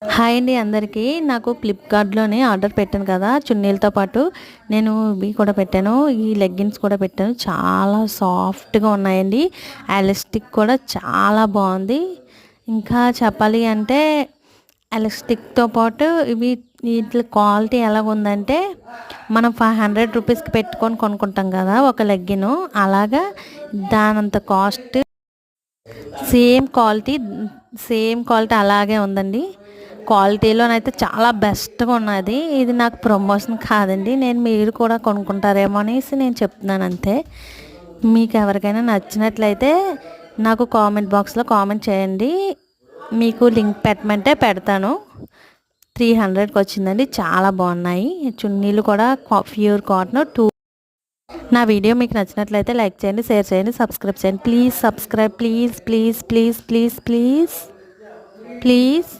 Hi అండి అందరికీ. నాకు ఫ్లిప్కార్ట్లోనే ఆర్డర్ పెట్టాను కదా, చున్నీలతో పాటు నేను ఇవి కూడా పెట్టాను, ఈ లెగ్గిన్స్ కూడా పెట్టాను. చాలా సాఫ్ట్గా ఉన్నాయండి. ఎలాస్టిక్ కూడా చాలా బాగుంది. ఇంకా చెప్పాలి అంటే ఎలాస్టిక్తో పాటు ఇవి వీటి క్వాలిటీ ఎలాగుందంటే మనం 500 రూపీస్కి పెట్టుకొని కొనుక్కుంటాం కదా ఒక లెగ్గిను, అలాగా దానంత కాస్ట్ సేమ్ క్వాలిటీ అలాగే ఉందండి. క్వాలిటీలోనైతే చాలా బెస్ట్గా ఉన్నది. ఇది నాకు ప్రమోషన్ కాదండి, మీరు కూడా కొనుక్కుంటారేమో అనేసి నేను చెప్తున్నాను అంతే. మీకు ఎవరికైనా నచ్చినట్లయితే నాకు కామెంట్ బాక్స్లో కామెంట్ చేయండి, మీకు లింక్ పెట్టమంటే పెడతాను. 300కి వచ్చిందండి, చాలా బాగున్నాయి. చున్నీలు కూడా ప్యూర్ కాటన్. నా వీడియో మీకు నచ్చినట్లయితే లైక్ చేయండి, షేర్ చేయండి, సబ్స్క్రైబ్ చేయండి. Please subscribe, please please please please please please.